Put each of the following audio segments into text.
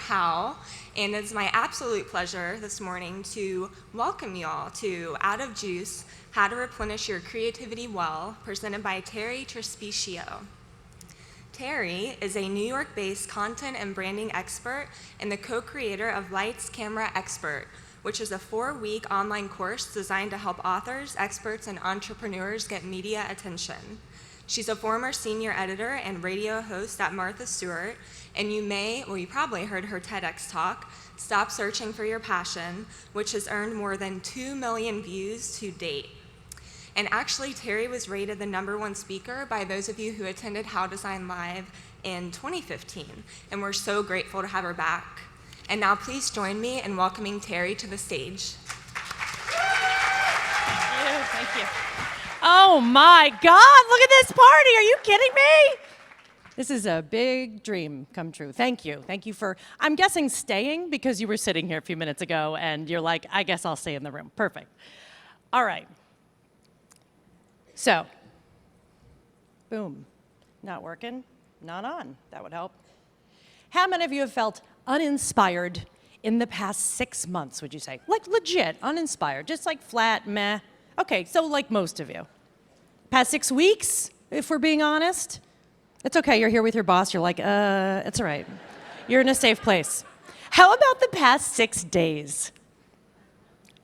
how, and it's my absolute pleasure this morning to welcome you all to Out of Juice, How to Replenish Your Creativity Well, presented by Terri Trespicio. Terri is a New York-based content and branding expert and the co-creator of Lights, Camera, Expert, which is a 4-week online course designed to help authors, experts, and entrepreneurs get media attention. She's a former senior editor and radio host at Martha Stewart, and you probably heard her TEDx talk, Stop Searching for Your Passion, which has earned more than 2 million views to date. And actually, Terri was rated the #1 speaker by those of you who attended How Design Live in 2015, and we're so grateful to have her back. And now please join me in welcoming Terri to the stage. Thank you. Oh my God, look at this party. Are you kidding me? This is a big dream come true. Thank you. Thank you for, I'm guessing, staying because you were sitting here a few minutes ago and you're like, I guess I'll stay in the room. Perfect. All right. So, boom. Not working? Not on. That would help. How many of you have felt uninspired in the past 6 months, would you say? Like legit, uninspired, just like flat, meh. Okay, so like most of you. Past 6 weeks, if we're being honest? It's okay, you're here with your boss, you're like, it's all right. You're in a safe place. How about the past 6 days?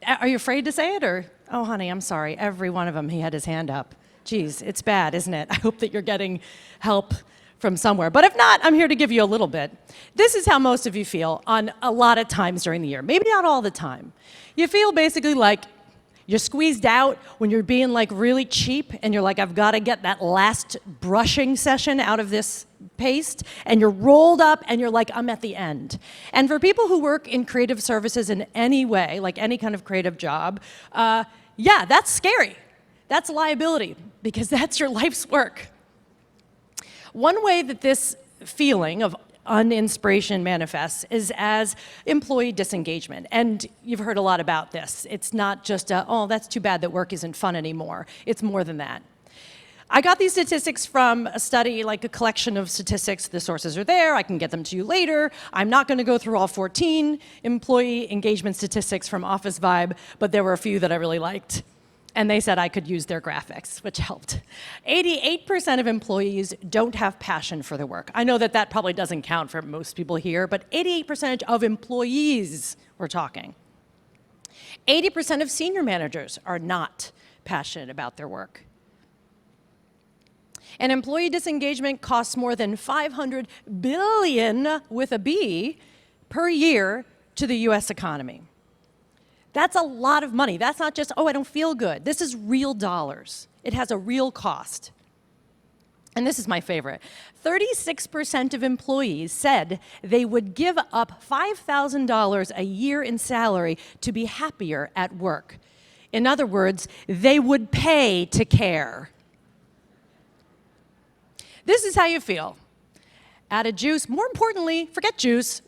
Are you afraid to say it, or? Oh, honey, I'm sorry. Every one of them, he had his hand up. Geez, it's bad, isn't it? I hope that you're getting help from somewhere. But if not, I'm here to give you a little bit. This is how most of you feel on a lot of times during the year. Maybe not all the time. You feel basically like you're squeezed out when you're being like really cheap and you're like, I've got to get that last brushing session out of this paste, and you're rolled up and you're like, I'm at the end. And for people who work in creative services in any way, like any kind of creative job, yeah, that's scary. That's a liability because that's your life's work. One way that this feeling of uninspiration manifests is as employee disengagement. And you've heard a lot about this. It's not just oh, that's too bad that work isn't fun anymore. It's more than that. I got these statistics from a study, like a collection of statistics. The sources are there. I can get them to you later. I'm not going to go through all 14 employee engagement statistics from Office Vibe, but there were a few that I really liked. And they said I could use their graphics, which helped. 88% of employees don't have passion for their work. I know that that probably doesn't count for most people here, but 88% of employees, we're talking. 80% of senior managers are not passionate about their work. And employee disengagement costs more than $500 billion with a B per year to the US economy. That's a lot of money. That's not just, oh, I don't feel good. This is real dollars. It has a real cost. And this is my favorite. 36% of employees said they would give up $5,000 a year in salary to be happier at work. In other words, they would pay to care. This is how you feel. Out of juice. More importantly, forget juice.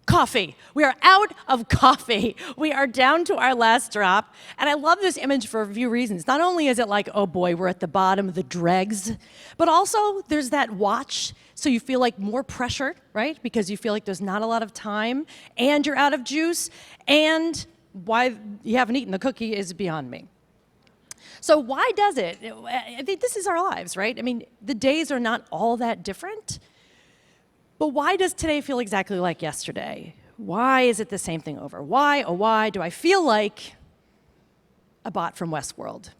Coffee. We are out of coffee. We are down to our last drop. And I love this image for a few reasons. Not only is it like, oh boy, we're at the bottom of the dregs, but also there's that watch, so you feel like more pressure, right? Because you feel like there's not a lot of time, and you're out of juice, and why you haven't eaten the cookie is beyond me. So why does it? I think this is our lives, right? I mean, the days are not all that different. But why does today feel exactly like yesterday? Why is it the same thing over? Why, oh why, do I feel like a bot from Westworld?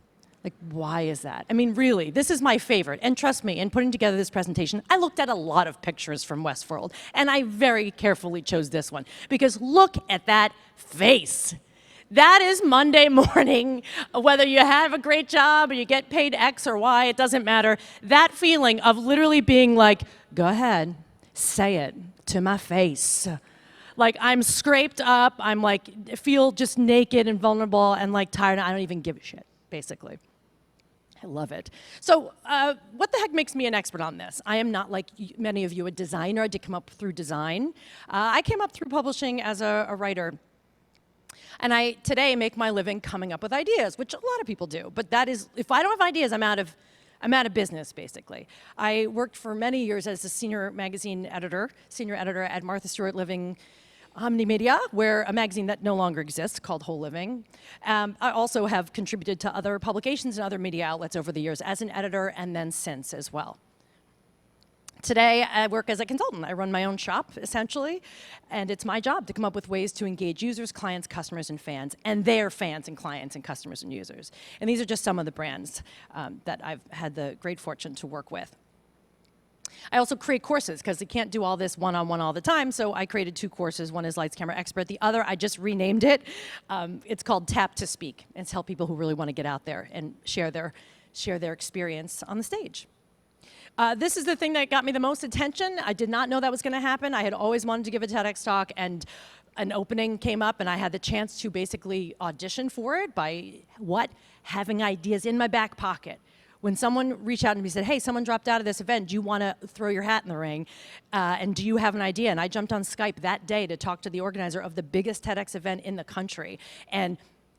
Like, why is that? I mean, really, this is my favorite. And trust me, in putting together this presentation, I looked at a lot of pictures from Westworld, and I very carefully chose this one, because look at that face. That is Monday morning, whether you have a great job or you get paid X or Y, it doesn't matter. That feeling of literally being like, go ahead. Say it to my face. Like I'm scraped up, I'm like, feel just naked and vulnerable and like tired, and I don't even give a shit, basically. I love it. So what the heck makes me an expert on this? I am not like many of you, a designer. I did come up through design. I came up through publishing as a writer. And I today make my living coming up with ideas, which a lot of people do. But that is, if I don't have ideas, I'm out I'm out of business, basically. I worked for many years as a senior editor at Martha Stewart Living Omnimedia, where a magazine that no longer exists called Whole Living. I also have contributed to other publications and other media outlets over the years as an editor and then since as well. Today, I work as a consultant. I run my own shop, essentially, and it's my job to come up with ways to engage users, clients, customers, and fans, and their fans and clients and customers and users. And these are just some of the brands that I've had the great fortune to work with. I also create courses, because you can't do all this one-on-one all the time, so I created 2 courses. One is Lights, Camera, Expert. The other, I just renamed it. It's called Tap to Speak. It's help people who really want to get out there and share their experience on the stage. This is the thing that got me the most attention. I did not know that was going to happen. I had always wanted to give a TEDx talk, and an opening came up, and I had the chance to basically audition for it by having ideas in my back pocket. When someone reached out to me and said, hey, someone dropped out of this event, do you want to throw your hat in the ring? And do you have an idea? And I jumped on Skype that day to talk to the organizer of the biggest TEDx event in the country. And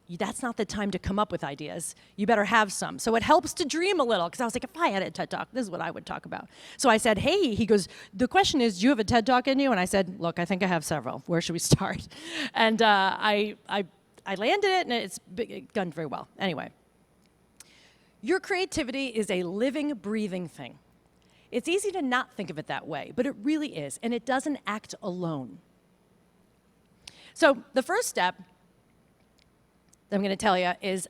that's not the time to come up with ideas. You better have some. So it helps to dream a little, because I was like, if I had a TED Talk, this is what I would talk about. So I said, hey, he goes, the question is, do you have a TED Talk in you? And I said, look, I think I have several. Where should we start? And I landed it, and it's done very well. Anyway, your creativity is a living, breathing thing. It's easy to not think of it that way, but it really is, and it doesn't act alone. So the first step that I'm going to tell you is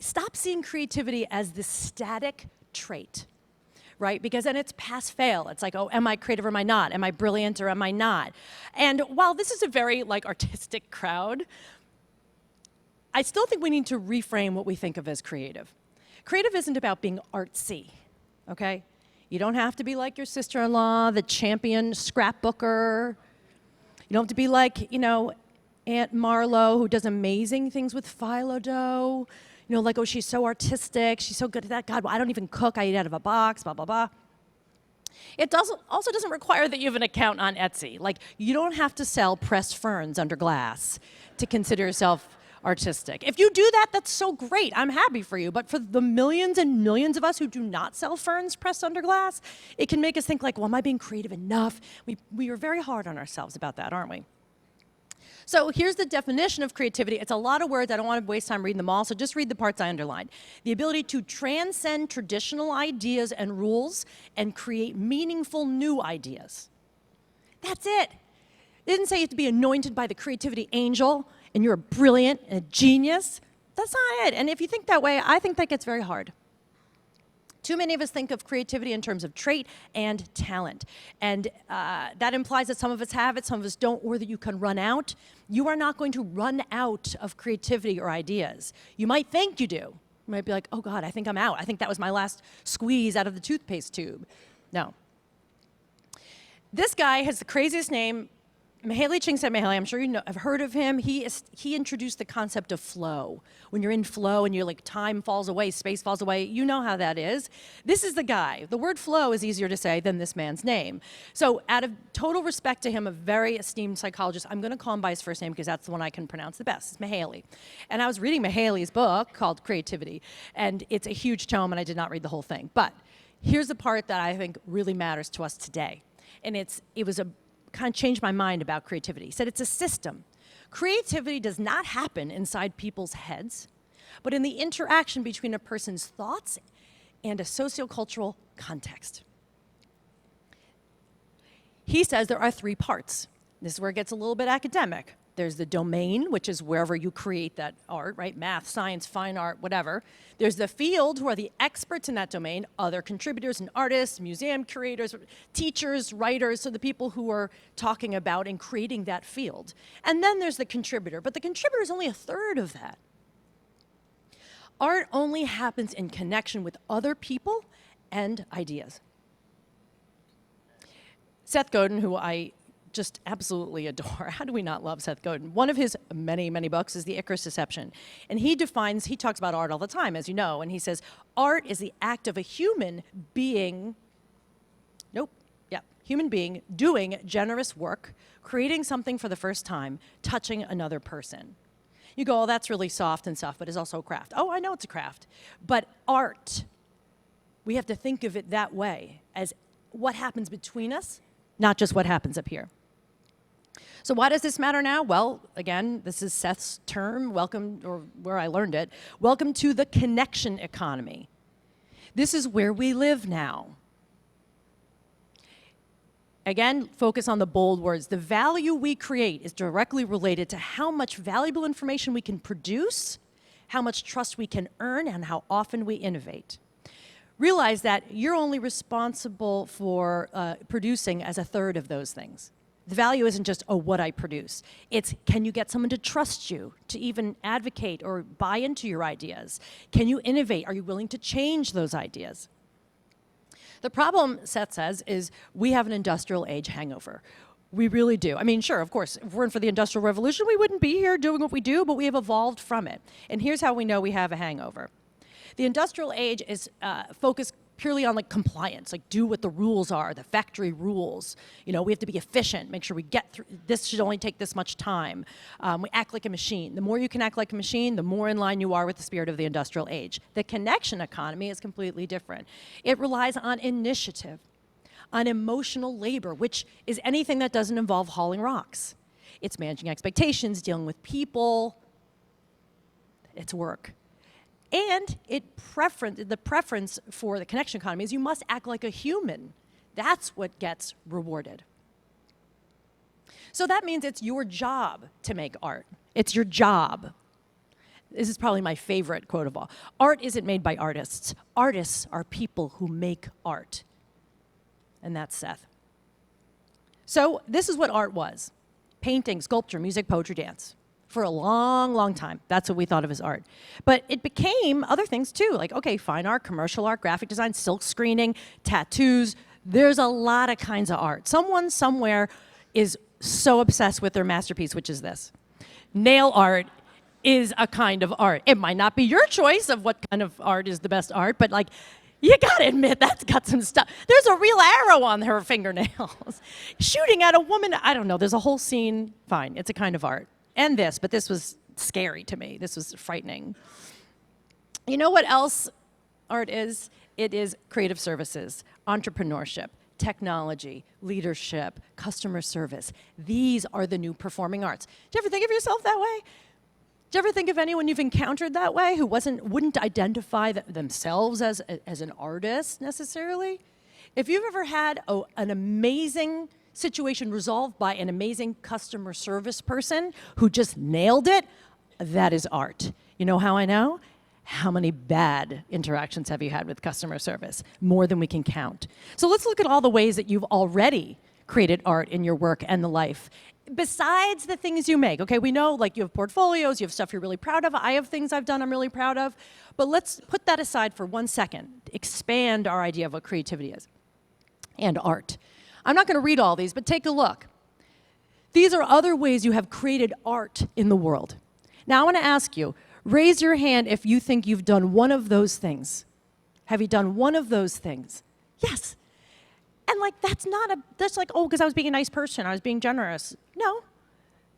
stop seeing creativity as this static trait, right? Because then it's pass-fail. It's like, oh, am I creative or am I not? Am I brilliant or am I not? And while this is a very artistic crowd, I still think we need to reframe what we think of as creative. Creative isn't about being artsy, okay? You don't have to be like your sister-in-law, the champion scrapbooker. You don't have to be like, Aunt Marlo, who does amazing things with phyllo dough. Oh, she's so artistic, she's so good at that. God, well, I don't even cook, I eat out of a box, blah, blah, blah. It also doesn't require that you have an account on Etsy. You don't have to sell pressed ferns under glass to consider yourself artistic. If you do that, that's so great. I'm happy for you. But for the millions and millions of us who do not sell ferns pressed under glass, it can make us think well, am I being creative enough? We are very hard on ourselves about that, aren't we? So here's the definition of creativity. It's a lot of words. I don't want to waste time reading them all, so just read the parts I underlined. The ability to transcend traditional ideas and rules and create meaningful new ideas. That's it. It didn't say you have to be anointed by the creativity angel and you're brilliant and a genius. That's not it. And if you think that way, I think that gets very hard. Too many of us think of creativity in terms of trait and talent. And that implies that some of us have it, some of us don't, or that you can run out. You are not going to run out of creativity or ideas. You might think you do. You might be like, oh God, I think I'm out. I think that was my last squeeze out of the toothpaste tube. No. This guy has the craziest name. Mihaly Csikszentmihalyi, I'm sure have heard of him. He introduced the concept of flow. When you're in flow and you're time falls away, space falls away, you know how that is. This is the guy. The word flow is easier to say than this man's name. So out of total respect to him, a very esteemed psychologist, I'm going to call him by his first name because that's the one I can pronounce the best. It's Mihaly. And I was reading Mihaly's book called Creativity, and it's a huge tome, and I did not read the whole thing. But here's the part that I think really matters to us today. And it was kind of changed my mind about creativity. He said it's a system. Creativity does not happen inside people's heads, but in the interaction between a person's thoughts and a sociocultural context. He says there are 3 parts. This is where it gets a little bit academic. There's the domain, which is wherever you create that art, right? Math, science, fine art, whatever. There's the field, who are the experts in that domain, other contributors and artists, museum curators, teachers, writers, so the people who are talking about and creating that field. And then there's the contributor, but the contributor is only a third of that. Art only happens in connection with other people and ideas. Seth Godin, who I just absolutely adore. How do we not love Seth Godin? One of his many, many books is The Icarus Deception. And he talks about art all the time, as you know, and he says, art is the act of a human being doing generous work, creating something for the first time, touching another person. You go, oh, that's really soft and stuff, but it's also a craft. Oh, I know it's a craft. But art We have to think of it that way, as what happens between us, not just what happens up here. So why does this matter now? Well, again, this is Seth's term, welcome, or where I learned it. Welcome to the connection economy. This is where we live now. Again, focus on the bold words. The value we create is directly related to how much valuable information we can produce, how much trust we can earn, and how often we innovate. Realize that you're only responsible for producing as a third of those things. The value isn't just, oh, what I produce. It's, can you get someone to trust you, to even advocate or buy into your ideas? Can you innovate? Are you willing to change those ideas? The problem, Seth says, is we have an industrial age hangover. We really do. I mean, sure, of course, if it weren't for the Industrial Revolution, we wouldn't be here doing what we do, but we have evolved from it. And here's how we know we have a hangover. The industrial age is focused purely on like compliance, like do what the rules are, the factory rules. You know, we have to be efficient, make sure we get through, this should only take this much time. We act like a machine. The more you can act like a machine, the more in line you are with the spirit of the industrial age. The connection economy is completely different. It relies on initiative, on emotional labor, which is anything that doesn't involve hauling rocks. It's managing expectations, dealing with people. It's work. And the preference for the connection economy is you must act like a human. That's what gets rewarded. So that means it's your job to make art. It's your job. This is probably my favorite quote of all. Art isn't made by artists. Artists are people who make art. And that's Seth. So this is what art was. Painting, sculpture, music, poetry, dance. For a long, long time. That's what we thought of as art. But it became other things too, like, okay, fine art, commercial art, graphic design, silk screening, tattoos. There's a lot of kinds of art. Someone somewhere is so obsessed with their masterpiece, which is this. Nail art is a kind of art. It might not be your choice of what kind of art is the best art, but like, you gotta admit, that's got some stuff. There's a real arrow on her fingernails. Shooting at a woman, I don't know, there's a whole scene. Fine, it's a kind of art. And this, but this was scary to me. This was frightening. You know what else art is? It is creative services, entrepreneurship, technology, leadership, customer service. These are the new performing arts. Do you ever think of yourself that way? Do you ever think of anyone you've encountered that way who wouldn't identify themselves as an artist necessarily? If you've ever had an amazing situation resolved by an amazing customer service person who just nailed it, that is art. You know how I know? How many bad interactions have you had with customer service? More than we can count. So let's look at all the ways that you've already created art in your work and the life. Besides the things you make, okay, we know like you have portfolios, you have stuff you're really proud of. I have things I've done I'm really proud of. But let's put that aside for 1 second. Expand our idea of what creativity is and art. I'm not going to read all these, but take a look. These are other ways you have created art in the world. Now I want to ask you, raise your hand if you think you've done one of those things. Have you done one of those things? Yes. And like, that's like, oh, because I was being a nice person, I was being generous. No,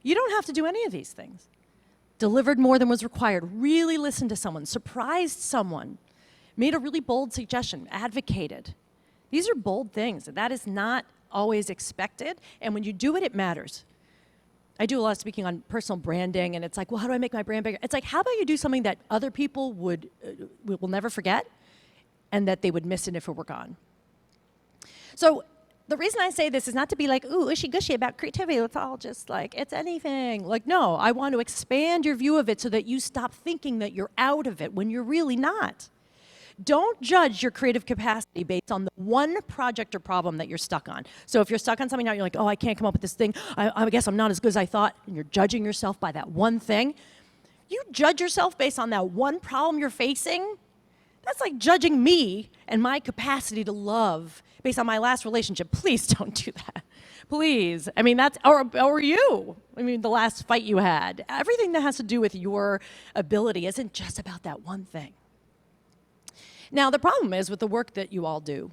you don't have to do any of these things. Delivered more than was required, really listened to someone, surprised someone, made a really bold suggestion, advocated. These are bold things. That is not always expected, and when you do it, it matters. I do a lot of speaking on personal branding, and it's like, well, how do I make my brand bigger? It's like, how about you do something that other people will never forget, and that they would miss it if it were gone? So the reason I say this is not to be like, ooh, ushy-gushy about creativity. It's all just like, it's anything. Like, no, I want to expand your view of it so that you stop thinking that you're out of it when you're really not. Don't judge your creative capacity based on the one project or problem that you're stuck on. So if you're stuck on something now, you're like, oh, I can't come up with this thing. I guess I'm not as good as I thought, and you're judging yourself by that one thing. You judge yourself based on that one problem you're facing. That's like judging me and my capacity to love based on my last relationship. Please don't do that. Please. I mean, or you. I mean, the last fight you had. Everything that has to do with your ability isn't just about that one thing. Now, the problem is with the work that you all do,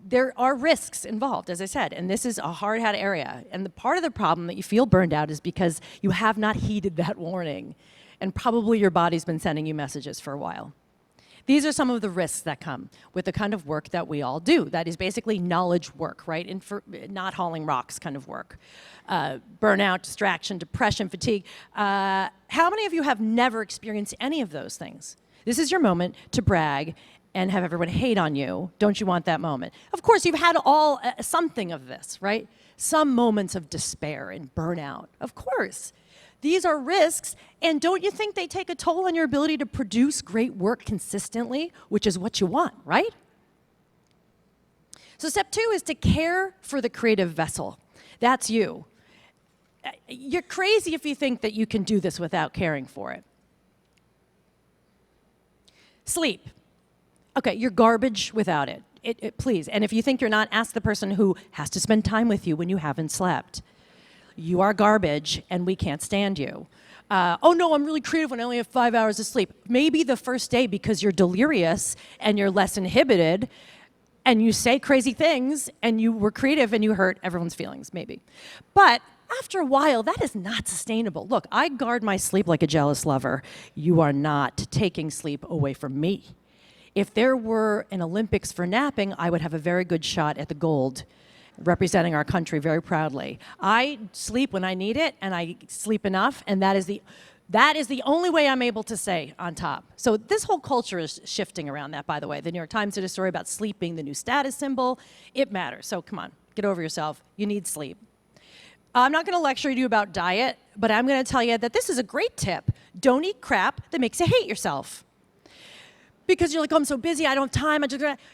there are risks involved, as I said, and this is a hard-hat area. And the part of the problem that you feel burned out is because you have not heeded that warning, and probably your body's been sending you messages for a while. These are some of the risks that come with the kind of work that we all do. That is basically knowledge work, right? And for not hauling rocks kind of work. Burnout, distraction, depression, fatigue. How many of you have never experienced any of those things? This is your moment to brag and have everyone hate on you. Don't you want that moment? Of course, you've had something of this, right? Some moments of despair and burnout. Of course. These are risks, and don't you think they take a toll on your ability to produce great work consistently, which is what you want, right? So step 2 is to care for the creative vessel. That's you. You're crazy if you think that you can do this without caring for it. Sleep. Okay, you're garbage without it. Please. And if you think you're not, ask the person who has to spend time with you when you haven't slept. You are garbage, and we can't stand you. Oh no, I'm really creative when I only have 5 hours of sleep. Maybe the first day because you're delirious and you're less inhibited, and you say crazy things, and you were creative and you hurt everyone's feelings, maybe. But after a while, that is not sustainable. Look, I guard my sleep like a jealous lover. You are not taking sleep away from me. If there were an Olympics for napping, I would have a very good shot at the gold, representing our country very proudly. I sleep when I need it, and I sleep enough, and that is the only way I'm able to stay on top. So this whole culture is shifting around that, by the way. The New York Times did a story about sleep being the new status symbol. It matters. So come on, get over yourself. You need sleep. I'm not going to lecture you about diet, but I'm going to tell you that this is a great tip. Don't eat crap that makes you hate yourself. Because you're like, oh, I'm so busy, I don't have time.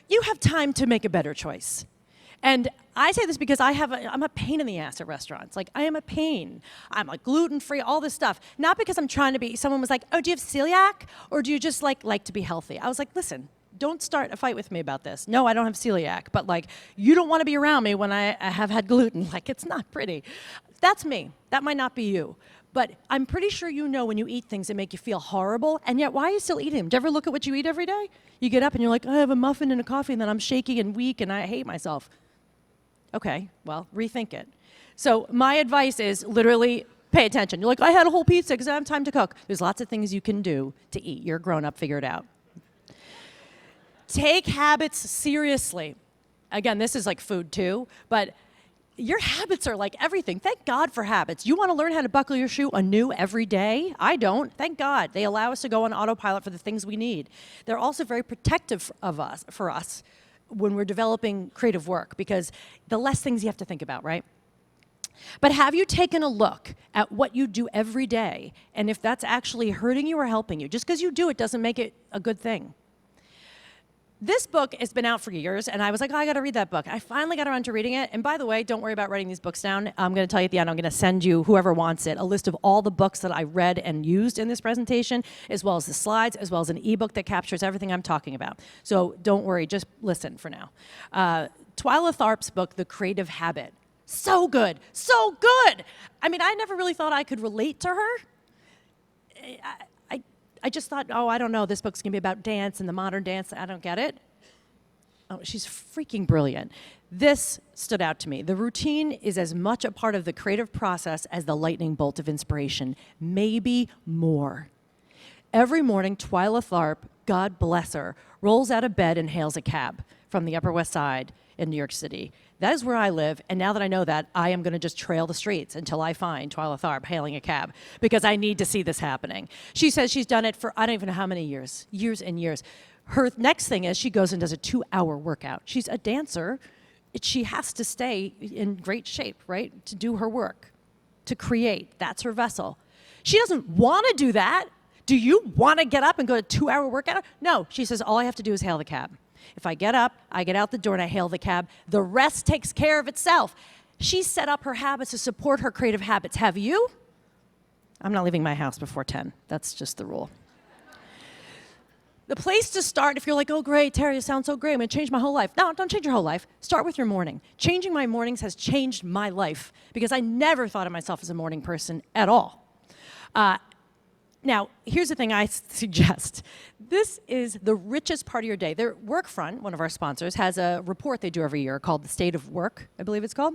You have time to make a better choice. And I say this because I'm a pain in the ass at restaurants. Like, I am a pain. I'm like gluten-free, all this stuff. Not because I'm trying to be, someone was like, oh, do you have celiac? Or do you just like to be healthy? I was like, listen, don't start a fight with me about this. No, I don't have celiac, but like, you don't want to be around me when I have had gluten. Like, it's not pretty. That's me. That might not be you. But I'm pretty sure you know when you eat things that make you feel horrible, and yet why are you still eating them? Do you ever look at what you eat every day? You get up and you're like, I have a muffin and a coffee, and then I'm shaky and weak, and I hate myself. Okay, well, rethink it. So my advice is literally pay attention. You're like, I had a whole pizza because I don't have time to cook. There's lots of things you can do to eat. You're grown up, figure it out. Take habits seriously. Again, this is like food too, but your habits are like everything. Thank God for habits. You want to learn how to buckle your shoe anew every day? I don't. Thank God. They allow us to go on autopilot for the things we need. They're also very protective for us when we're developing creative work, because the less things you have to think about, right? But have you taken a look at what you do every day, and if that's actually hurting you or helping you? Just because you do it doesn't make it a good thing. This book has been out for years, and I was like, oh, I got to read that book. I finally got around to reading it, and by the way, don't worry about writing these books down. I'm going to tell you at the end, I'm going to send you, whoever wants it, a list of all the books that I read and used in this presentation, as well as the slides, as well as an ebook that captures everything I'm talking about. So don't worry, just listen for now. Twyla Tharp's book, The Creative Habit. So good, so good. I mean, I never really thought I could relate to her. I just thought, oh, I don't know, this book's gonna be about dance and the modern dance. I don't get it. Oh, she's freaking brilliant. This stood out to me. The routine is as much a part of the creative process as the lightning bolt of inspiration, maybe more. Every morning, Twyla Tharp, God bless her, rolls out of bed and hails a cab from the Upper West Side in New York City. That is where I live, and now that I know that, I am going to just trail the streets until I find Twyla Tharp hailing a cab, because I need to see this happening. She says she's done it for I don't even know how many years and years. Her next thing is she goes and does a 2-hour workout. She's a dancer. She has to stay in great shape, right, to do her work, to create. That's her vessel. She doesn't want to do that. Do you want to get up and go to a 2-hour workout? No, she says, all I have to do is hail the cab. If I get up, I get out the door and I hail the cab. The rest takes care of itself. She set up her habits to support her creative habits. Have you? I'm not leaving my house before 10. That's just the rule. The place to start, if you're like, oh great, Terri, you sound so great, I'm gonna change my whole life. No, don't change your whole life. Start with your morning. Changing my mornings has changed my life because I never thought of myself as a morning person at all. Now, here's the thing I suggest. This is the richest part of your day. Their Workfront, one of our sponsors, has a report they do every year called The State of Work, I believe it's called.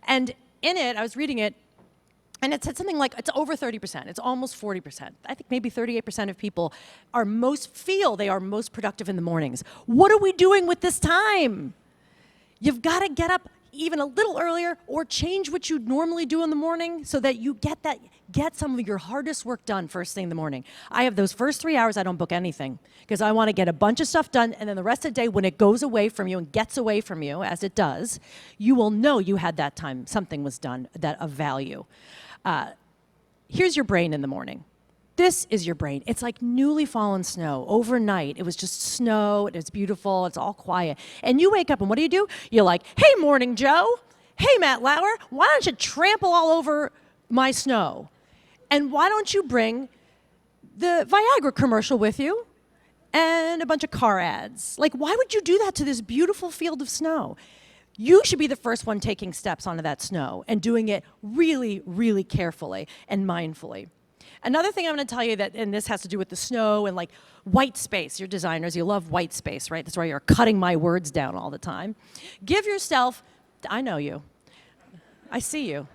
And in it, I was reading it, And it said something like, it's over 30%, it's almost 40%. I think maybe 38% of people feel they are most productive in the mornings. What are we doing with this time? You've got to get up even a little earlier or change what you normally do in the morning so that you get some of your hardest work done first thing in the morning. I have those first 3 hours, I don't book anything because I want to get a bunch of stuff done, and then the rest of the day, when it goes away from you and gets away from you, as it does, you will know you had that time, something was done that of value. Here's your brain in the morning. This is your brain. It's like newly fallen snow. Overnight, it was just snow, and it's beautiful, it's all quiet. And you wake up, and what do? You're like, hey, Morning Joe. Hey, Matt Lauer, why don't you trample all over my snow? And why don't you bring the Viagra commercial with you and a bunch of car ads? Like, why would you do that to this beautiful field of snow? You should be the first one taking steps onto that snow and doing it really, really carefully and mindfully. Another thing I'm going to tell you that, and this has to do with the snow and like white space. You're designers, you love white space, right? That's why you're cutting my words down all the time. Give yourself, I know you. I see you.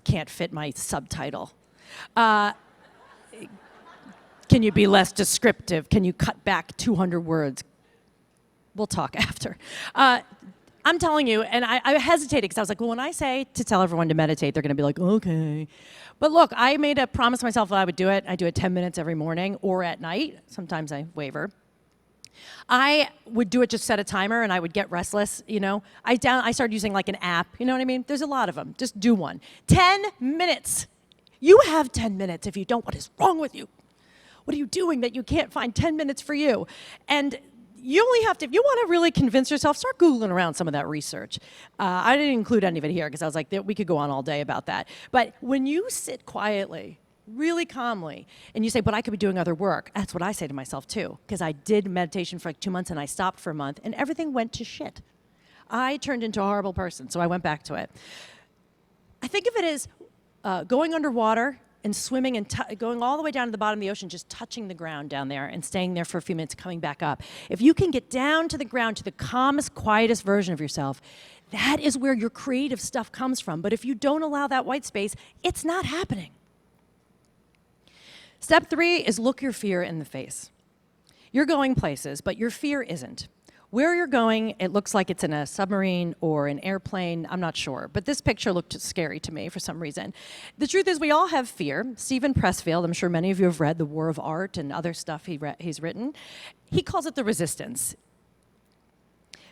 Can't fit my subtitle. Can you be less descriptive? Can you cut back 200 words? We'll talk after. I'm telling you, and I hesitated because I was like, well, when I say to tell everyone to meditate, they're going to be like, okay. But look, I made a promise to myself that I would do it. I do it 10 minutes every morning or at night. Sometimes I waver. I would do it, just set a timer, and I would get restless, you know. I started using like an app, you know what I mean? There's a lot of them. Just do one. 10 minutes. You have 10 minutes. If you don't, what is wrong with you? What are you doing that you can't find 10 minutes for you? And you only have to, if you want to really convince yourself, start Googling around some of that research. I didn't include any of it here because I was like, we could go on all day about that. But when you sit quietly, really calmly, and you say, but I could be doing other work, that's what I say to myself too, because I did meditation for like 2 months and I stopped for a month and everything went to shit. I turned into a horrible person, so I went back to it. I think of it as going underwater and swimming and going all the way down to the bottom of the ocean, just touching the ground down there and staying there for a few minutes, coming back up. If you can get down to the ground, to the calmest, quietest version of yourself, that is where your creative stuff comes from. But if you don't allow that white space, it's not happening. Step 3 is look your fear in the face. You're going places, but your fear isn't. Where you're going, it looks like it's in a submarine or an airplane. I'm not sure. But this picture looked scary to me for some reason. The truth is we all have fear. Stephen Pressfield, I'm sure many of you have read The War of Art and other stuff he's written. He calls it the resistance.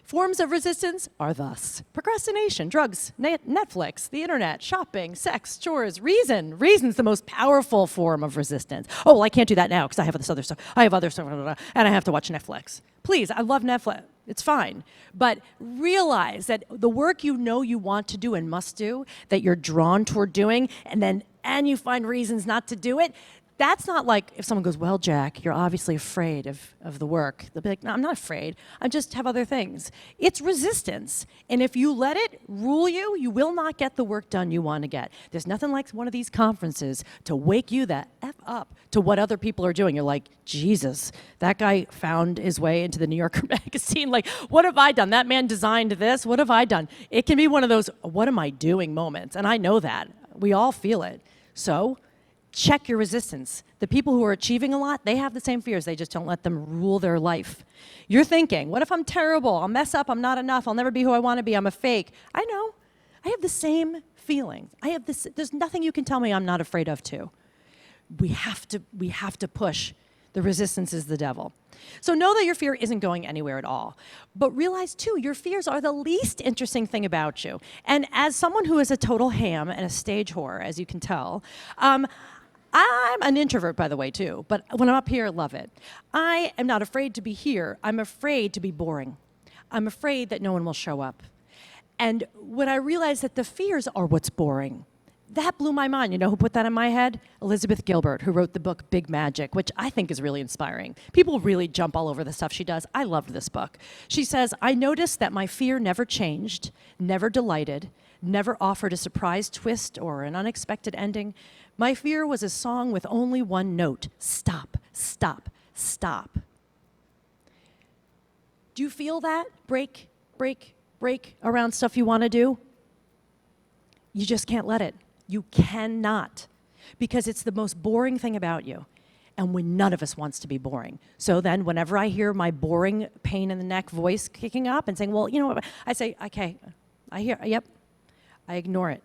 Forms of resistance are thus procrastination, drugs, Netflix, the internet, shopping, sex, chores, reason. Reason's the most powerful form of resistance. Oh, well, I can't do that now because I have this other stuff. I have other stuff, and I have to watch Netflix. Please, I love Netflix. It's fine. But realize that the work you know you want to do and must do, that you're drawn toward doing, and you find reasons not to do it, that's not like if someone goes, well, Jack, you're obviously afraid of the work. They'll be like, no, I'm not afraid. I just have other things. It's resistance. And if you let it rule you, you will not get the work done you want to get. There's nothing like one of these conferences to wake you the F up to what other people are doing. You're like, Jesus, that guy found his way into the New Yorker magazine. Like, what have I done? That man designed this. What have I done? It can be one of those, what am I doing moments? And I know that. We all feel it. So check your resistance. The people who are achieving a lot, they have the same fears. They just don't let them rule their life. You're thinking, what if I'm terrible? I'll mess up. I'm not enough. I'll never be who I want to be. I'm a fake. I know. I have the same feelings. There's nothing you can tell me I'm not afraid of too. We have to push. The resistance is the devil. So know that your fear isn't going anywhere at all. But realize, too, your fears are the least interesting thing about you. And as someone who is a total ham and a stage whore, as you can tell, I'm an introvert, by the way, too. But when I'm up here, I love it. I am not afraid to be here. I'm afraid to be boring. I'm afraid that no one will show up. And when I realized that the fears are what's boring, that blew my mind. You know who put that in my head? Elizabeth Gilbert, who wrote the book Big Magic, which I think is really inspiring. People really jump all over the stuff she does. I loved this book. She says, I noticed that my fear never changed, never delighted, never offered a surprise twist or an unexpected ending. My fear was a song with only one note. Stop, stop, stop. Do you feel that? Break around stuff you want to do? You just can't let it. You cannot, because it's the most boring thing about you. And none of us wants to be boring. So then whenever I hear my boring pain in the neck voice kicking up and saying, well, you know what, I say, okay, I hear, yep, I ignore it.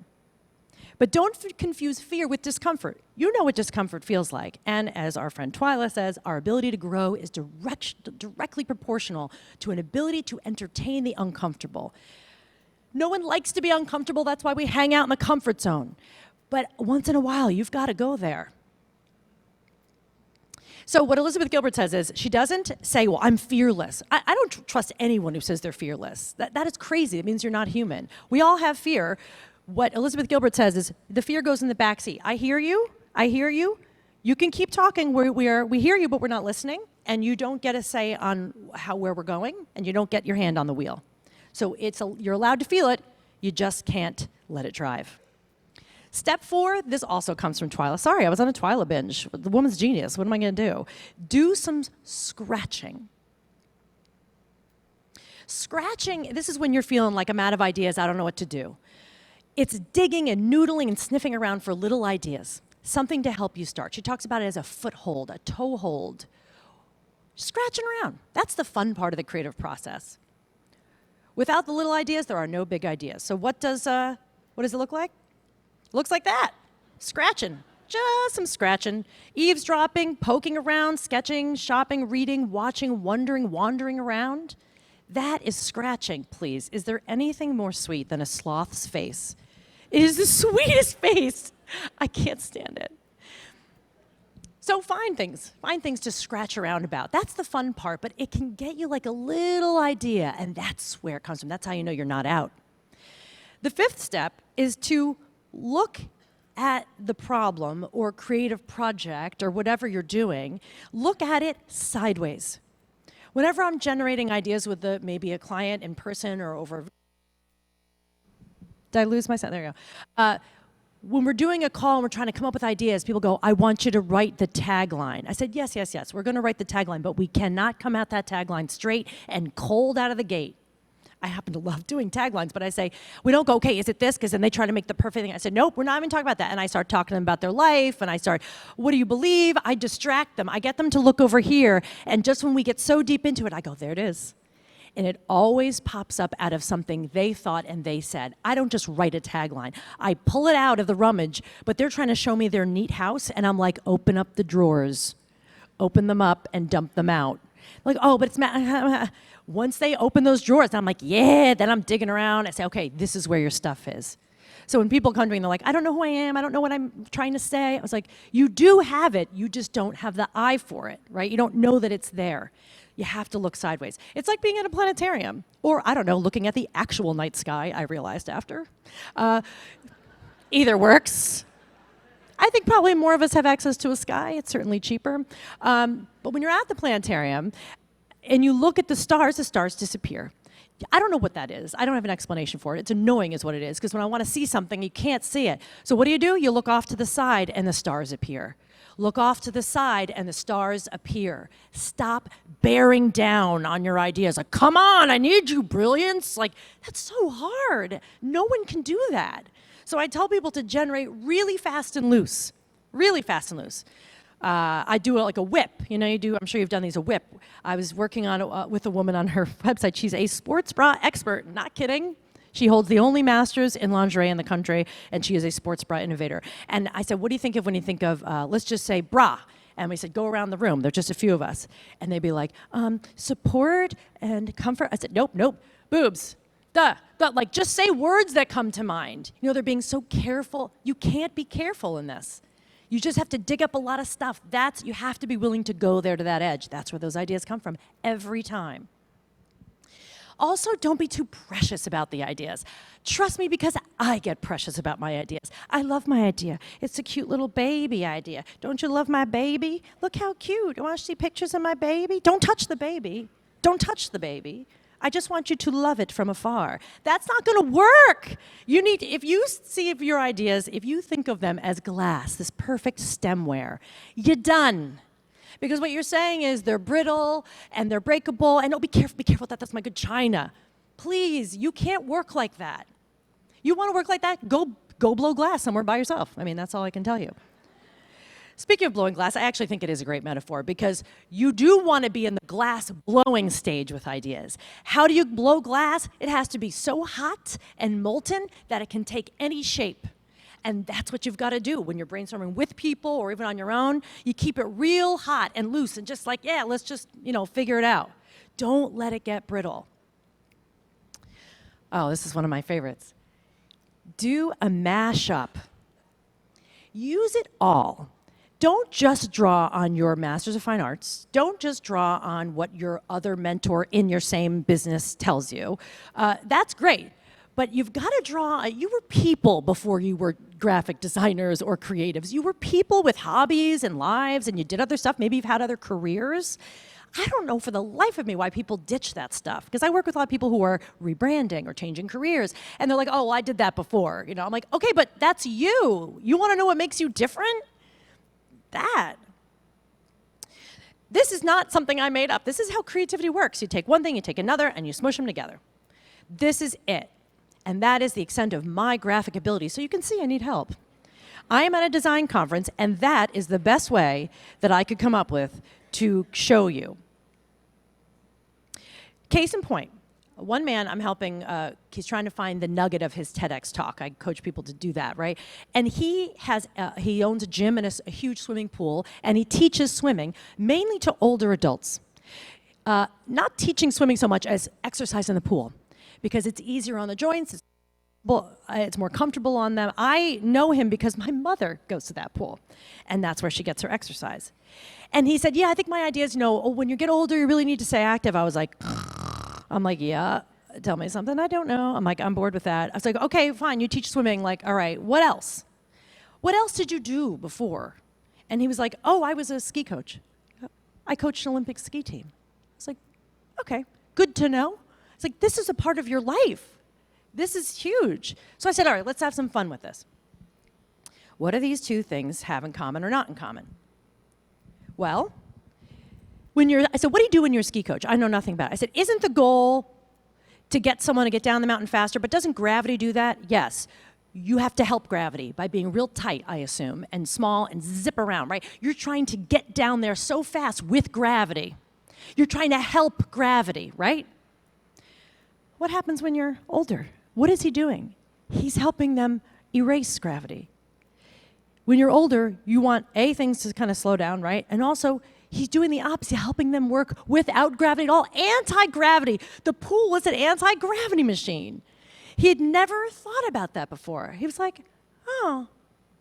But don't confuse fear with discomfort. You know what discomfort feels like. And as our friend Twyla says, our ability to grow is directly proportional to an ability to entertain the uncomfortable. No one likes to be uncomfortable. That's why we hang out in the comfort zone. But once in a while, you've got to go there. So what Elizabeth Gilbert says is, she doesn't say, well, I'm fearless. I don't trust anyone who says they're fearless. That is crazy. It means you're not human. We all have fear. What Elizabeth Gilbert says is, the fear goes in the back seat. I hear you. I hear you. You can keep talking. We hear you, but we're not listening. And you don't get a say on where we're going, and you don't get your hand on the wheel. So you're allowed to feel it. You just can't let it drive. Step 4, this also comes from Twyla. Sorry, I was on a Twyla binge. The woman's genius. What am I going to do? Do some scratching. Scratching, this is when you're feeling like I'm out of ideas, I don't know what to do. It's digging and noodling and sniffing around for little ideas, something to help you start. She talks about it as a foothold, a toehold. Scratching around. That's the fun part of the creative process. Without the little ideas, there are no big ideas. So what does it look like? Looks like that. Scratching. Just some scratching. Eavesdropping, poking around, sketching, shopping, reading, watching, wondering, wandering around. That is scratching, please. Is there anything more sweet than a sloth's face? It is the sweetest face. I can't stand it. So find things to scratch around about. That's the fun part, but it can get you like a little idea, and that's where it comes from. That's how you know you're not out. The 5th step is to look at the problem or creative project or whatever you're doing, look at it sideways. Whenever I'm generating ideas with maybe a client in person or over, did I lose my sound? There you go. When we're doing a call and we're trying to come up with ideas, people go, I want you to write the tagline. I said, yes, we're going to write the tagline, but we cannot come at that tagline straight and cold out of the gate. I happen to love doing taglines, but I say, we don't go, okay, is it this? Because then they try to make the perfect thing. I said, nope, we're not even talking about that. And I start talking to them about their life, and I start, what do you believe? I distract them. I get them to look over here, and just when we get so deep into it, I go, there it is. And it always pops up out of something they thought and they said. I don't just write a tagline. I pull it out of the rummage, but they're trying to show me their neat house, and I'm like, open up the drawers. Open them up and dump them out. Like, oh, but it's... Once they open those drawers, I'm like, yeah, then I'm digging around. I say, okay, this is where your stuff is. So when people come to me and they're like, I don't know who I am, I don't know what I'm trying to say, I was like, you do have it, you just don't have the eye for it, right? You don't know that it's there. You have to look sideways. It's like being at a planetarium, or, I don't know, looking at the actual night sky, I realized after. Either works. I think probably more of us have access to a sky. It's certainly cheaper. But when you're at the planetarium, and you look at the stars disappear. I don't know what that is. I don't have an explanation for it. It's annoying is what it is, because when I want to see something, you can't see it. So what do? You look off to the side and the stars appear. Look off to the side and the stars appear. Stop bearing down on your ideas. Like, come on, I need you, brilliance. Like, that's so hard. No one can do that. So I tell people to generate really fast and loose. Really fast and loose. I do like a whip. I'm sure you've done these, a whip. I was working on with a woman on her website. She's a sports bra expert, not kidding. She holds the only master's in lingerie in the country, and she is a sports bra innovator. And I said, what do you think of when you think of, let's just say, bra? And we said, go around the room. There's just a few of us. And they'd be like, support and comfort. I said, nope, boobs. Duh. Like, just say words that come to mind. They're being so careful. You can't be careful in this. You just have to dig up a lot of stuff. You have to be willing to go there to that edge. That's where those ideas come from every time. Also, don't be too precious about the ideas. Trust me, because I get precious about my ideas. I love my idea. It's a cute little baby idea. Don't you love my baby? Look how cute. You want to see pictures of my baby? Don't touch the baby. Don't touch the baby. I just want you to love it from afar. That's not going to work. If you see your ideas, if you think of them as glass, this perfect stemware, you're done. Because what you're saying is they're brittle and they're breakable, and be careful with that, that's my good china. Please, you can't work like that. You want to work like that? Go go blow glass somewhere by yourself. I mean, that's all I can tell you. Speaking of blowing glass, I actually think it is a great metaphor because you do want to be in the glass blowing stage with ideas. How do you blow glass? It has to be so hot and molten that it can take any shape. And that's what you've got to do when you're brainstorming with people or even on your own. You keep it real hot and loose and just like, yeah, let's just, figure it out. Don't let it get brittle. Oh, this is one of my favorites. Do a mashup. Use it all. Don't just draw on your Masters of Fine Arts. Don't just draw on what your other mentor in your same business tells you. That's great, but you've got to draw. You were people before you were graphic designers or creatives. You were people with hobbies and lives, and you did other stuff. Maybe you've had other careers. I don't know for the life of me why people ditch that stuff, because I work with a lot of people who are rebranding or changing careers, and they're like, oh, well, I did that before. I'm like, okay, but that's you. You want to know what makes you different? That. This is not something I made up. This is how creativity works. You take one thing, you take another, and you smush them together. This is it. And that is the extent of my graphic ability. So you can see I need help. I am at a design conference, and that is the best way that I could come up with to show you. Case in point. One man I'm helping, he's trying to find the nugget of his TEDx talk. I coach people to do that, right? And he owns a gym and a huge swimming pool, and he teaches swimming mainly to older adults. Not teaching swimming so much as exercise in the pool, because it's easier on the joints, it's more comfortable on them. I know him because my mother goes to that pool, and that's where she gets her exercise. And he said, yeah, I think my idea is, when you get older, you really need to stay active. I was like, I'm like, yeah, tell me something I don't know. I'm like, I'm bored with that. I was like, okay, fine, you teach swimming. Like, all right, what else? What else did you do before? And he was like, oh, I was a ski coach. I coached an Olympic ski team. I was like, okay, good to know. It's like, this is a part of your life. This is huge. So I said, all right, let's have some fun with this. What do these two things have in common or not in common? Well, I said, what do you do when you're a ski coach? I know nothing about it. I said, isn't the goal to get someone to get down the mountain faster, but doesn't gravity do that? Yes. You have to help gravity by being real tight, I assume, and small and zip around, right? You're trying to get down there so fast with gravity. You're trying to help gravity, right? What happens when you're older? What is he doing? He's helping them erase gravity. When you're older, you want, things to kind of slow down, right? And also, he's doing the opposite, helping them work without gravity at all. Anti-gravity. The pool was an anti-gravity machine. He had never thought about that before. He was like, oh,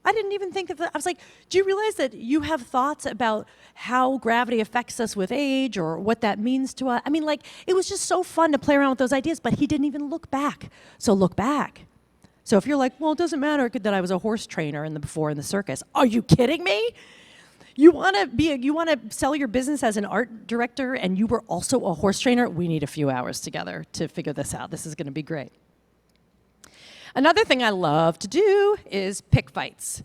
I didn't even think of that. I was like, do you realize that you have thoughts about how gravity affects us with age or what that means to us? I mean, it was just so fun to play around with those ideas, but he didn't even look back. So look back. So if you're like, well, it doesn't matter that I was a horse trainer before in the circus. Are you kidding me? You want to sell your business as an art director and you were also a horse trainer? We need a few hours together to figure this out. This is going to be great. Another thing I love to do is pick fights.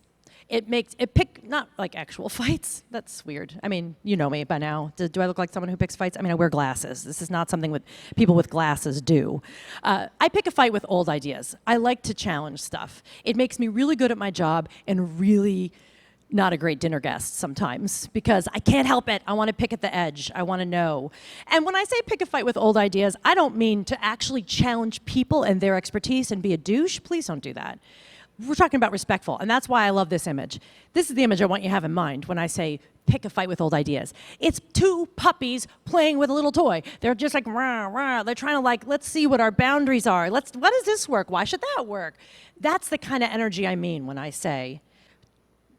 Not like actual fights. That's weird. I mean, you know me by now. Do I look like someone who picks fights? I mean, I wear glasses. This is not something people with glasses do. I pick a fight with old ideas. I like to challenge stuff. It makes me really good at my job and really not a great dinner guest sometimes because I can't help it. I want to pick at the edge. I want to know. And when I say pick a fight with old ideas, I don't mean to actually challenge people and their expertise and be a douche. Please don't do that. We're talking about respectful, and that's why I love this image. This is the image I want you to have in mind when I say pick a fight with old ideas. It's two puppies playing with a little toy. They're just like, rah, rah. They're trying to let's see what our boundaries are. What does this work? Why should that work? That's the kind of energy I mean when I say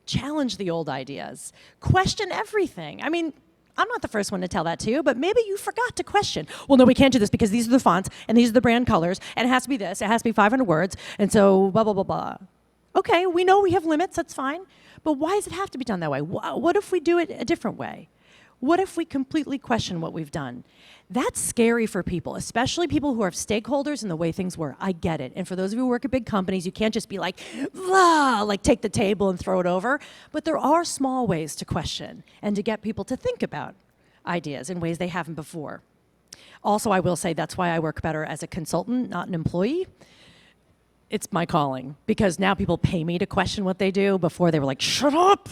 challenge the old ideas. Question everything. I mean, I'm not the first one to tell that to you, but maybe you forgot to question. Well, no, we can't do this because these are the fonts, and these are the brand colors, and it has to be this, it has to be 500 words, and so blah, blah, blah, blah. Okay, we know we have limits, that's fine, but why does it have to be done that way? What if we do it a different way? What if we completely question what we've done? That's scary for people, especially people who are stakeholders in the way things work. I get it. And for those of you who work at big companies, you can't just be like take the table and throw it over. But there are small ways to question and to get people to think about ideas in ways they haven't before. Also, I will say that's why I work better as a consultant, not an employee. it's my calling, because now people pay me to question what they do. Before they were like, shut up.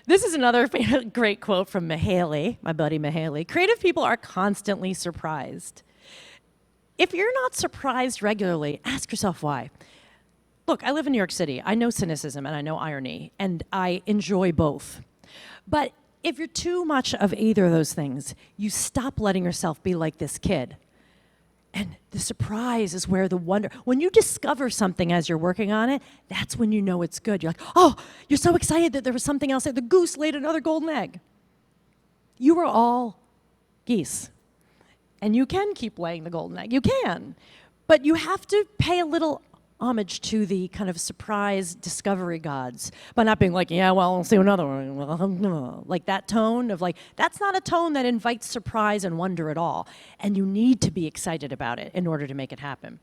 This is another great quote from Mahaley, my buddy Mahaley. Creative people are constantly surprised. If you're not surprised regularly, ask yourself why. Look, I live in New York City. I know cynicism and I know irony, and I enjoy both. But if you're too much of either of those things, you stop letting yourself be like this kid. And the surprise is where the wonder, when you discover something as you're working on it, that's when you know it's good. You're like, oh, you're so excited that there was something else there. The goose laid another golden egg. You are all geese. And you can keep laying the golden egg. You can. But you have to pay a little homage to the kind of surprise discovery gods by not being like, yeah, well, I'll see another one. Like that tone of like, that's not a tone that invites surprise and wonder at all. And you need to be excited about it in order to make it happen.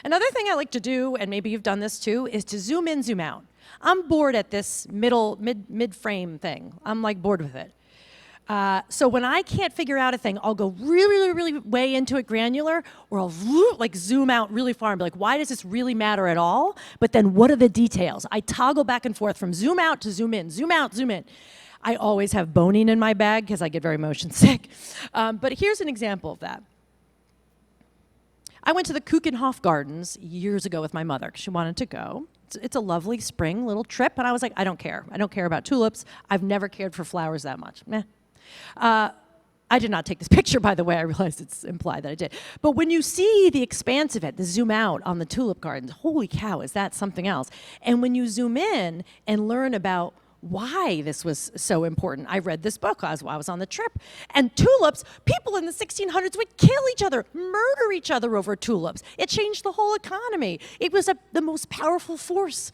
Another thing I like to do, and maybe you've done this too, is to zoom in, zoom out. I'm bored at this mid-frame thing. I'm like bored with it. So when I can't figure out a thing, I'll go really way into it granular, or I'll like zoom out really far and be like, why does this really matter at all? But then what are the details? I toggle back and forth from zoom out to zoom in, zoom out, zoom in. I always have boning in my bag because I get very motion sick. But here's an example of that. I went to the Kuchenhof Gardens years ago with my mother because she wanted to go. It's a lovely spring little trip, and I was like, I don't care. I don't care about tulips. I've never cared for flowers that much. Meh. I did not take this picture, by the way. I realized it's implied that I did. But when you see the expanse of it, the zoom out on the tulip gardens, holy cow, is that something else? And when you zoom in and learn about why this was so important. I read this book while I was on the trip. And tulips, people in the 1600s would kill each other, murder each other over tulips. It changed the whole economy. It was the most powerful force.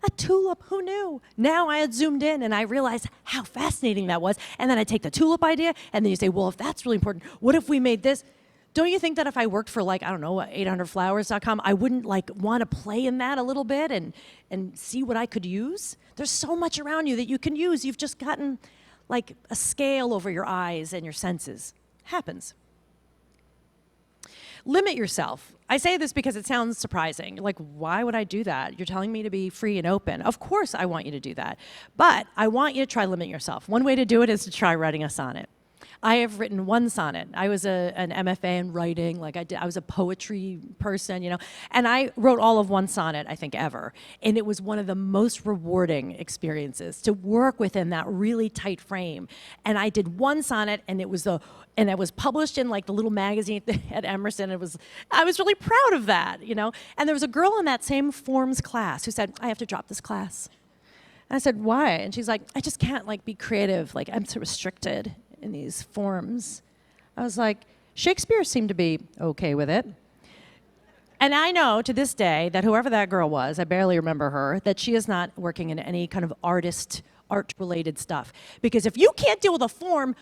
A tulip, who knew? Now I had zoomed in and I realized how fascinating that was. And then I take the tulip idea and then you say, well, if that's really important, what if we made this? Don't you think that if I worked for like, I don't know, 800flowers.com, I wouldn't like want to play in that a little bit and see what I could use? There's so much around you that you can use. You've just gotten like a scale over your eyes and your senses. Happens. Limit yourself. I say this because it sounds surprising. Like, why would I do that? You're telling me to be free and open. Of course I want you to do that. But I want you to try limit yourself. One way to do it is to try writing a sonnet. I have written one sonnet. I was an MFA in writing, like I was a poetry person, you know, and I wrote all of one sonnet, I think, ever. And it was one of the most rewarding experiences to work within that really tight frame. And I did one sonnet, and it was published in like the little magazine at Emerson. I was really proud of that, you know. And there was a girl in that same forms class who said, I have to drop this class. And I said, why? And she's like, I just can't like be creative. Like I'm so restricted in these forms. I was like, Shakespeare seemed to be okay with it. And I know to this day that whoever that girl was, I barely remember her, that she is not working in any kind of art-related stuff. Because if you can't deal with a form,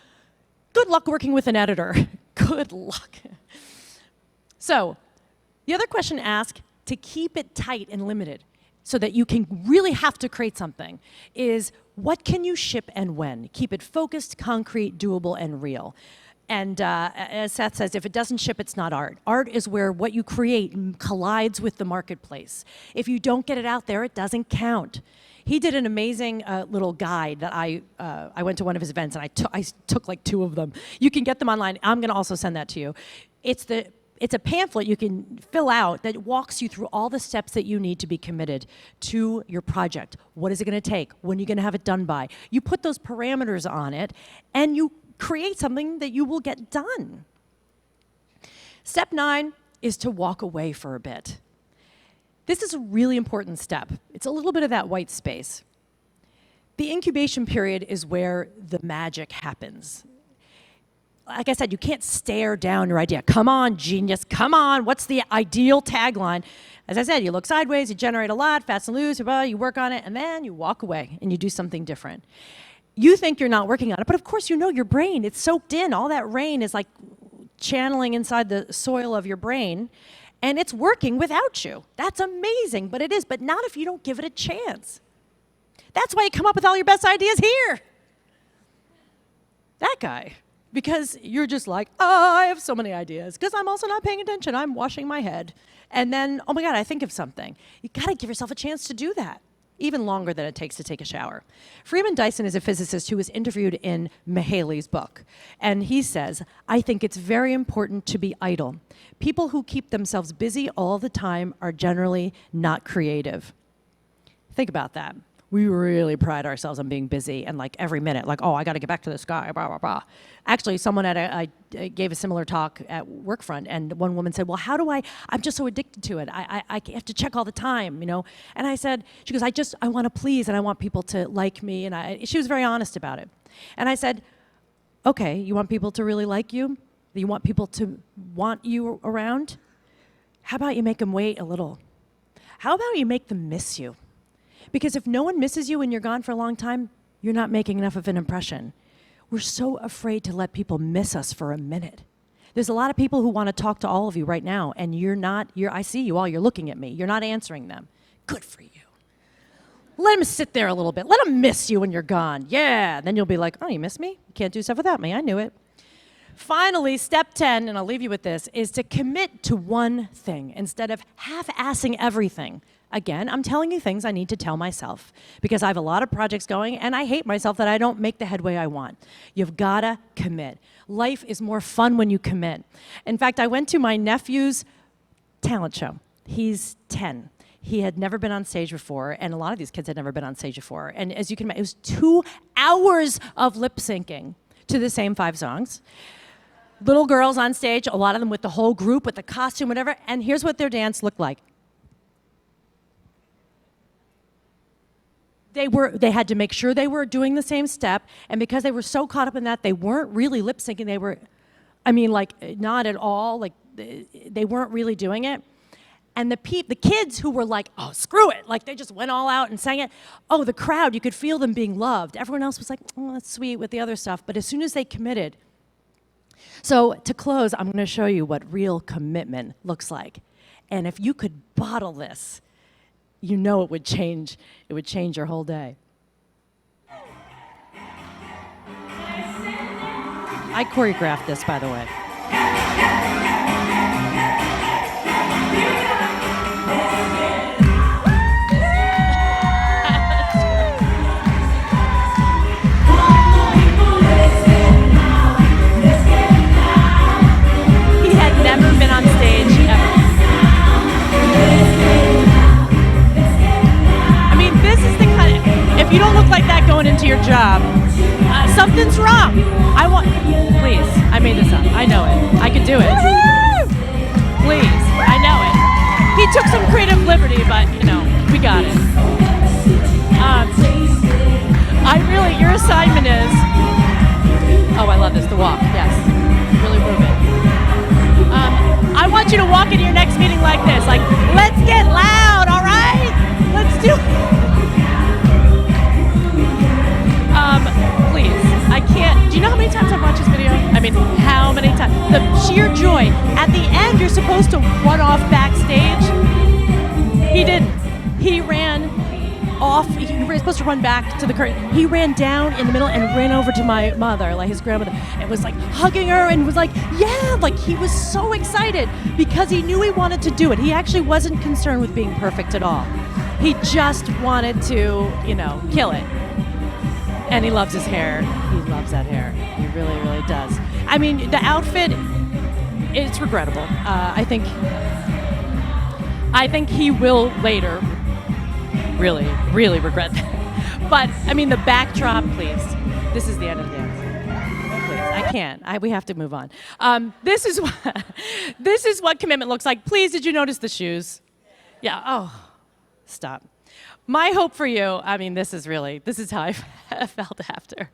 good luck working with an editor. Good luck. So, the other question asked, to keep it tight and limited so that you can really have to create something, is what can you ship and when? Keep it focused, concrete, doable, and real. And as Seth says, if it doesn't ship, it's not art. Art is where what you create collides with the marketplace. If you don't get it out there, it doesn't count. He did an amazing little guide that I went to one of his events, and I took like 2 of them. You can get them online. I'm going to also send that to you. It's a pamphlet you can fill out that walks you through all the steps that you need to be committed to your project. What is it going to take? When are you going to have it done by? You put those parameters on it, and you create something that you will get done. Step 9 is to walk away for a bit. This is a really important step. It's a little bit of that white space. The incubation period is where the magic happens. Like I said, you can't stare down your idea. Come on, genius, come on. What's the ideal tagline? As I said, you look sideways, you generate a lot, fast and loose, you work on it, and then you walk away and you do something different. You think you're not working on it, but of course you know your brain, it's soaked in. All that rain is like channeling inside the soil of your brain, and it's working without you. That's amazing, but it is, but not if you don't give it a chance. That's why you come up with all your best ideas here. That guy. because you're just like, oh, I have so many ideas, because I'm also not paying attention. I'm washing my head. And then, oh my God, I think of something. You gotta give yourself a chance to do that, even longer than it takes to take a shower. Freeman Dyson is a physicist who was interviewed in Mihaly's book. And he says, I think it's very important to be idle. People who keep themselves busy all the time are generally not creative. Think about that. We really pride ourselves on being busy and like every minute, like, oh, I got to get back to the sky, blah, blah, blah. Actually, someone I gave a similar talk at Workfront, and one woman said, well, how do I'm just so addicted to it. I have to check all the time, you know? And I said, she goes, I want to please and I want people to like me. And she was very honest about it. And I said, okay, you want people to really like you? You want people to want you around? How about you make them wait a little? How about you make them miss you? Because if no one misses you and you're gone for a long time, you're not making enough of an impression. We're so afraid to let people miss us for a minute. There's a lot of people who want to talk to all of you right now, and I see you all, you're looking at me. You're not answering them. Good for you. Let them sit there a little bit. Let them miss you when you're gone. Yeah, then you'll be like, oh, you miss me? You can't do stuff without me. I knew it. Finally, step 10, and I'll leave you with this, is to commit to one thing instead of half-assing everything. Again, I'm telling you things I need to tell myself because I have a lot of projects going and I hate myself that I don't make the headway I want. You've gotta commit. Life is more fun when you commit. In fact, I went to my nephew's talent show. He's 10. He had never been on stage before, and a lot of these kids had never been on stage before. And as you can imagine, it was 2 hours of lip syncing to the same 5 songs. Little girls on stage, a lot of them with the whole group, with the costume, whatever, and here's what their dance looked like. They had to make sure they were doing the same step, and because they were so caught up in that, they weren't really lip syncing. They were, not at all. Like they weren't really doing it. And the kids who were like, oh, screw it, like they just went all out and sang it. Oh, the crowd, you could feel them being loved. Everyone else was like, oh, that's sweet with the other stuff. But as soon as they committed, so to close, I'm going to show you what real commitment looks like. And if you could bottle this, you know it would change your whole day. I choreographed this, by the way. He had never been on stage ever. If you don't look like that going into your job, something's wrong. Please, I made this up. I know it. I could do it. Please, I know it. He took some creative liberty, but, we got it. Your assignment is, oh, I love this, the walk, yes. Really move it. I want you to walk into your next meeting like this, like, let's get loud, all right? Let's do it. Please, I can't. Do you know how many times I've watched this video? I mean, how many times? The sheer joy. At the end, you're supposed to run off backstage. He didn't. He ran off. He was supposed to run back to the curtain. He ran down in the middle and ran over to my mother, like his grandmother, and was like hugging her and was like, yeah, like he was so excited because he knew he wanted to do it. He actually wasn't concerned with being perfect at all. He just wanted to, kill it. And he loves his hair. He loves that hair. He really, really does. I mean, the outfit, it's regrettable. I think he will later really, really regret that. But, I mean, the backdrop, please. This is the end of the dance. Please, I can't. We have to move on. This is what commitment looks like. Please, did you notice the shoes? Yeah, oh, stop. My hope for you, this is how I felt after.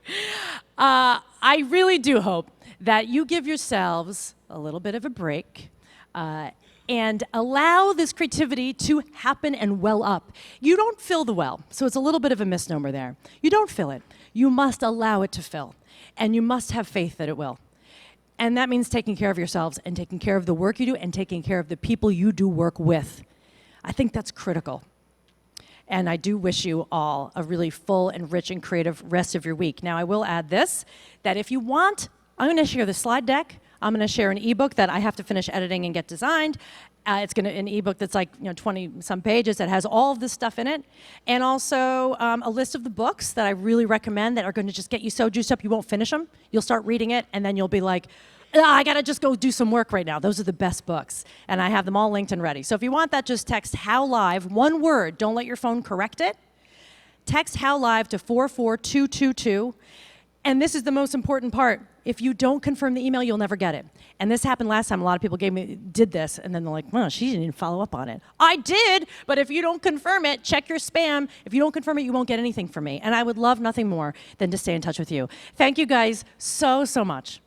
I really do hope that you give yourselves a little bit of a break and allow this creativity to happen and well up. You don't fill the well, so it's a little bit of a misnomer there. You don't fill it. You must allow it to fill, and you must have faith that it will. And that means taking care of yourselves and taking care of the work you do and taking care of the people you do work with. I think that's critical. And I do wish you all a really full and rich and creative rest of your week. Now, I will add this, that if you want I'm going to share the slide deck. I'm going to share an ebook that I have to finish editing and get designed. It's an ebook that's like 20 some pages that has all of this stuff in it, and also a list of the books that I really recommend that are going to just get you so juiced up you won't finish them. You'll start reading it, and then you'll be like, I gotta just go do some work right now. Those are the best books, and I have them all linked and ready. So if you want that, just text How Live, one word. Don't let your phone correct it. Text How Live to 44222. And this is the most important part. If you don't confirm the email, you'll never get it. And this happened last time. A lot of people did this, and then they're like, well, she didn't even follow up on it. I did, but if you don't confirm it, check your spam. If you don't confirm it, you won't get anything from me. And I would love nothing more than to stay in touch with you. Thank you guys so, so much.